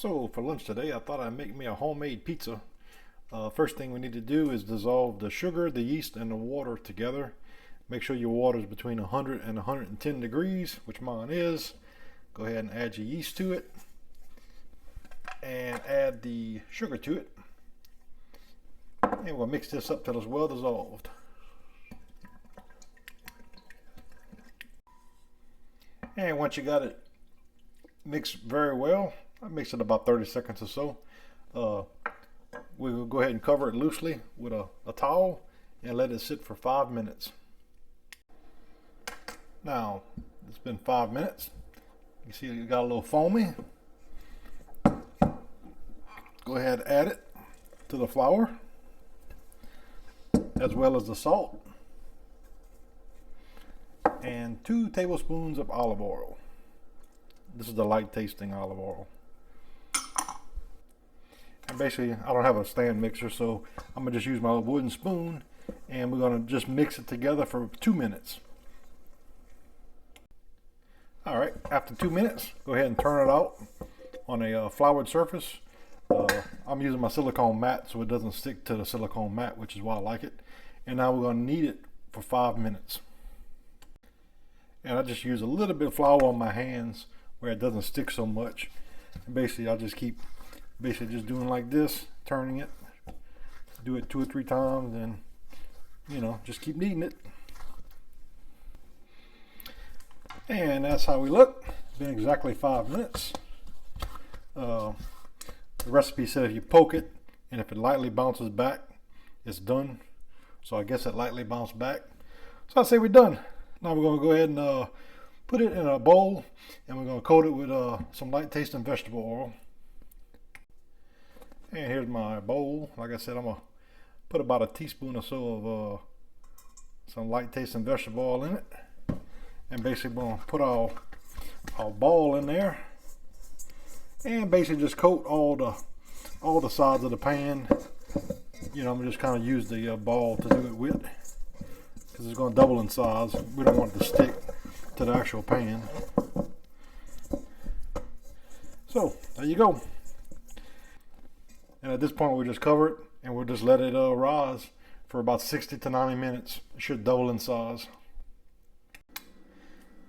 So for lunch today, I thought I'd make me a homemade pizza. First thing we need to do is dissolve the sugar, the yeast, and the water together. Make sure your water is between 100 and 110 degrees, which mine is. Go ahead and add your yeast to it and add the sugar to it. And we'll mix this up till it's well dissolved. And once you got it mixed very well, I mix it about 30 seconds or so. We'll go ahead and cover it loosely with a towel and let it sit for 5 minutes. Now, it's been 5 minutes. You see it got a little foamy. Go ahead and add it to the flour, as well as the salt, and 2 tablespoons of olive oil. This is the light tasting olive oil. And basically, I don't have a stand mixer, so I'm gonna just use my wooden spoon, and we're gonna just mix it together for 2 minutes. All right, after 2 minutes, go ahead and turn it out on a floured surface. I'm using my silicone mat so it doesn't stick to the silicone mat, which is why I like it. And now we're gonna knead it for 5 minutes. And I just use a little bit of flour on my hands where it doesn't stick so much. And basically, I'll just keep just doing like this, turning it. Do it 2 or 3 times, and just keep kneading it. And that's how we look. It's been exactly 5 minutes. The recipe said if you poke it and if it lightly bounces back, it's done. So I guess it lightly bounced back. So I say we're done. Now we're going to go ahead and put it in a bowl, and we're going to coat it with some light tasting vegetable oil. And here's my bowl. Like I said, I'm going to put about a teaspoon or so of some light tasting vegetable oil in it. And basically we're going to put our ball in there. And basically just coat all the sides of the pan. I'm just kind of use the ball to do it with, because it's going to double in size. We don't want it to stick to the actual pan. So there you go. And at this point, we'll just cover it and we'll just let it rise for about 60 to 90 minutes. It should double in size.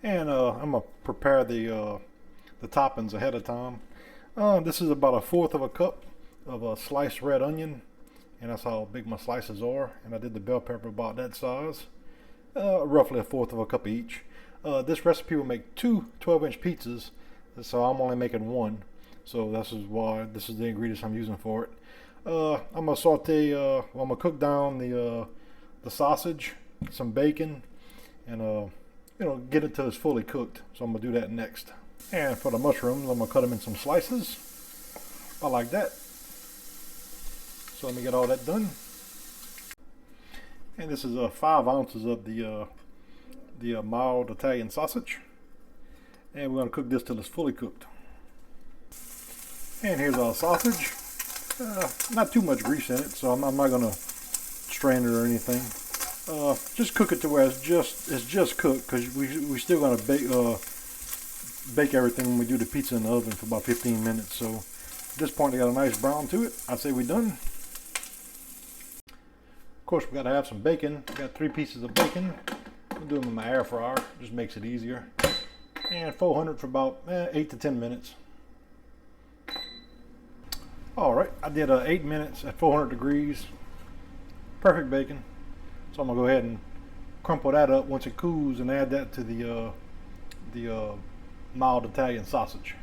And I'm gonna prepare the toppings ahead of time. This is about 1/4 of a cup of sliced red onion, and that's how big my slices are. And I did the bell pepper about that size, roughly 1/4 of a cup each. This recipe will make 2 12-inch pizzas, so I'm only making 1. So this is why this is the ingredients I'm using for it. I'm gonna saute. I'm gonna cook down the sausage, some bacon, and get it till it's fully cooked. So I'm gonna do that next. And for the mushrooms, I'm gonna cut them in some slices, about like that. So let me get all that done. And this is 5 ounces of the mild Italian sausage, and we're gonna cook this till it's fully cooked. And here's our sausage. Not too much grease in it, so I'm not gonna strain it or anything. Just cook it to where it's just cooked, because we still gonna bake everything when we do the pizza in the oven for about 15 minutes. So at this point, they got a nice brown to it. I'd say we're done. Of course, we gotta have some bacon. I got 3 pieces of bacon. I'll do them in my air fryer. Just makes it easier. And 400 for about 8 to 10 minutes. All right, I did 8 minutes at 400 degrees. Perfect bacon. So I'm gonna go ahead and crumple that up once it cools and add that to the mild Italian sausage.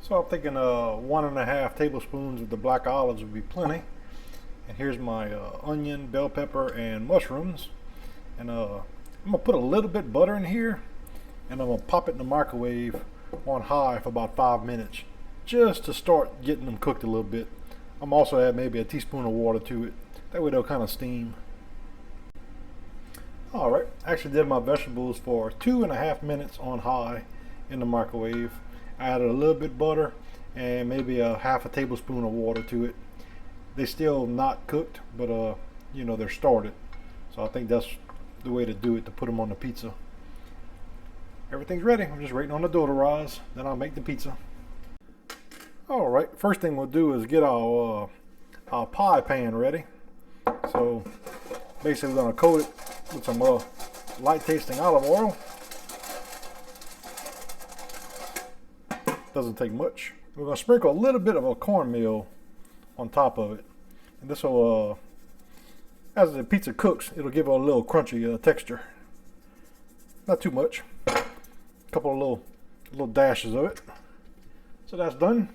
So I'm thinking 1.5 tablespoons of the black olives would be plenty. And here's my onion, bell pepper, and mushrooms. And I'm gonna put a little bit butter in here, and I'm gonna pop it in the microwave on high for about 5 minutes, just to start getting them cooked a little bit. I'm also add maybe a teaspoon of water to it. That way they'll kind of steam. All right, I actually did my vegetables for 2.5 minutes on high in the microwave. I added a little bit of butter and maybe a 1/2 tablespoon of water to it. They still not cooked, but they're started. So I think that's the way to do it, to put them on the pizza. Everything's ready. I'm just waiting on the dough to rise. Then I'll make the pizza. All right, first thing we'll do is get our pie pan ready. So basically we're gonna coat it with some light tasting olive oil. Doesn't take much. We're gonna sprinkle a little bit of a cornmeal on top of it. And this will, as the pizza cooks, it'll give it a little crunchy texture. Not too much. A couple of little dashes of it. So that's done.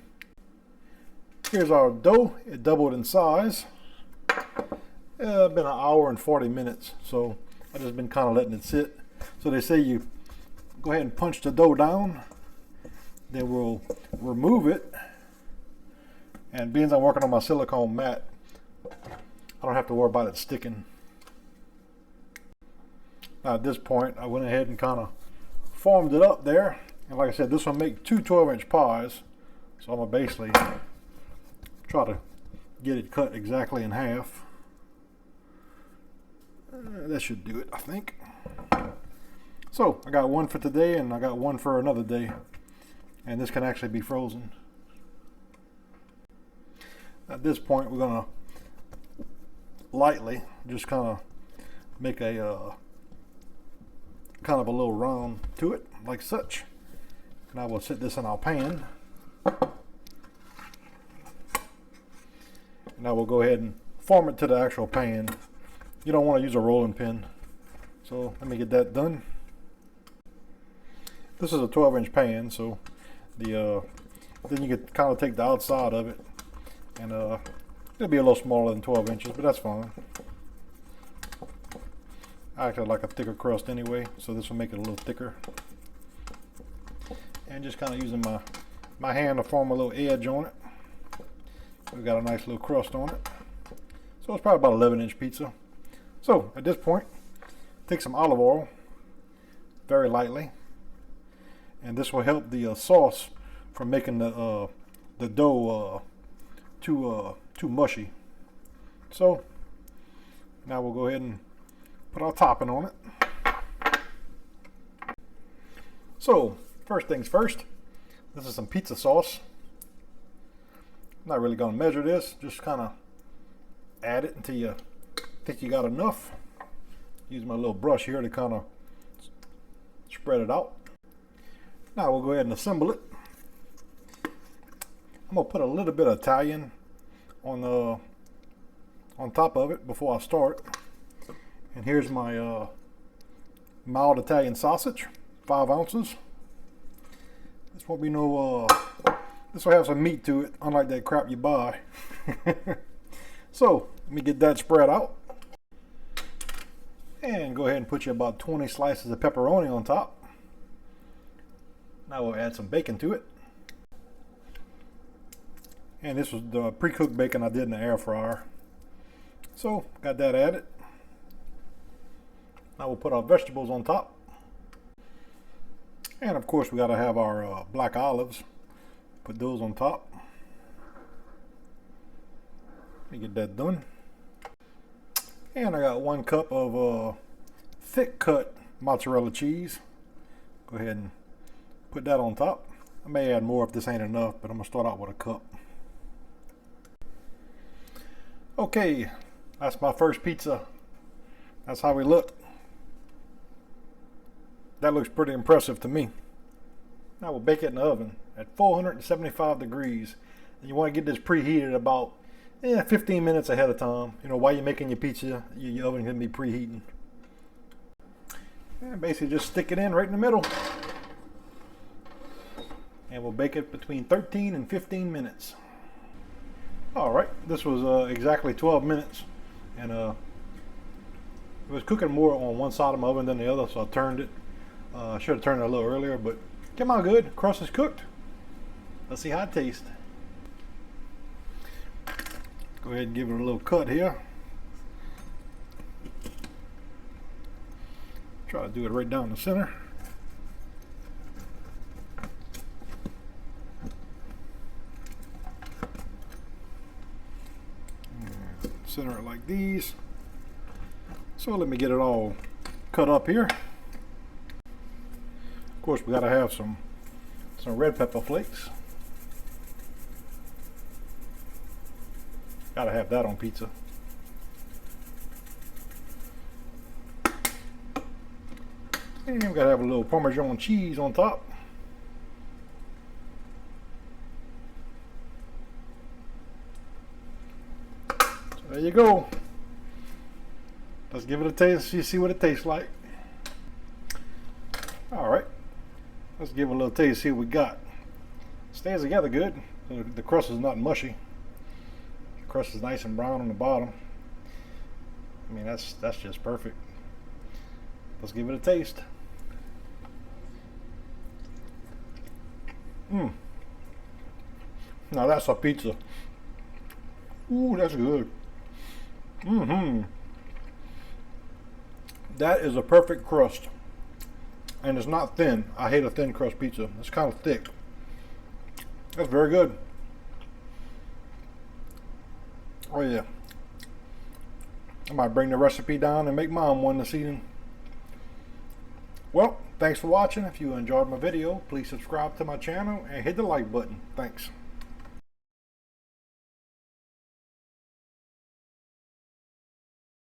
Here's our dough. It doubled in size. Been an hour and 40 minutes, so I've just been kind of letting it sit. So they say you go ahead and punch the dough down, then we'll remove it. And being I'm working on my silicone mat, I don't have to worry about it sticking. Now at this point, I went ahead and kind of formed it up there. And like I said, this will make two 12-inch pies. So I'm gonna basically try to get it cut exactly in half. That should do it, I think. So I got one for today and I got one for another day. And this can actually be frozen. At this point, we're gonna lightly just kind of make a kind of a little round to it, like such. And I will set this in our pan. And I will go ahead and form it to the actual pan. You don't want to use a rolling pin. So let me get that done. This is a 12-inch pan, so then you can kind of take the outside of it, and it'll be a little smaller than 12 inches, but that's fine. I actually like a thicker crust anyway, so this will make it a little thicker. And just kind of using my hand to form a little edge on it. We've got a nice little crust on it. So it's probably about 11-inch pizza. So at this point, take some olive oil, very lightly, and this will help the sauce from making the dough too mushy. So now we'll go ahead and put our topping on it. So first things first, this is some pizza sauce. I'm not really going to measure this, just kind of add it until you think you got enough. Use my little brush here to kind of spread it out. Now we'll go ahead and assemble it. I'm going to put a little bit of Italian on top of it before I start. And here's my mild Italian sausage, 5 ounces. This won't be no, this will have some meat to it, unlike that crap you buy. So let me get that spread out. And go ahead and put you about 20 slices of pepperoni on top. Now we'll add some bacon to it. And this was the pre-cooked bacon I did in the air fryer. So got that added. Now we'll put our vegetables on top. And of course we got to have our black olives. Put those on top. Let me get that done. And I got 1 cup of thick cut mozzarella cheese. Go ahead and put that on top. I may add more if this ain't enough, but I'm gonna start out with a cup. Okay, that's my first pizza. That's how we look. That looks pretty impressive to me. Now we'll bake it in the oven at 475 degrees. And you want to get this preheated about 15 minutes ahead of time. You know, while you're making your pizza, your oven can be preheating. And basically just stick it in right in the middle. And we'll bake it between 13 and 15 minutes. Alright, this was exactly 12 minutes. And it was cooking more on one side of my oven than the other, so I turned it. I should have turned it a little earlier, but came out good. Crust is cooked. Let's see how it tastes. Go ahead and give it a little cut here. Try to do it right down the center. And center it like these. So let me get it all cut up here. Of course, we got to have some red pepper flakes. Gotta have that on pizza. And we gotta have a little Parmesan cheese on top. So there you go. Let's give it a taste, see what it tastes like. All right, let's give it a little taste, see what we got. Stays together good. The crust is not mushy. The crust is nice and brown on the bottom. I mean, that's just perfect. Let's give it a taste. Now that's a pizza. Ooh, that's good. That is a perfect crust. And it's not thin. I hate a thin crust pizza. It's kind of thick. That's very good. Oh yeah. I might bring the recipe down and make mine one this evening. Well, thanks for watching. If you enjoyed my video, please subscribe to my channel and hit the like button. Thanks.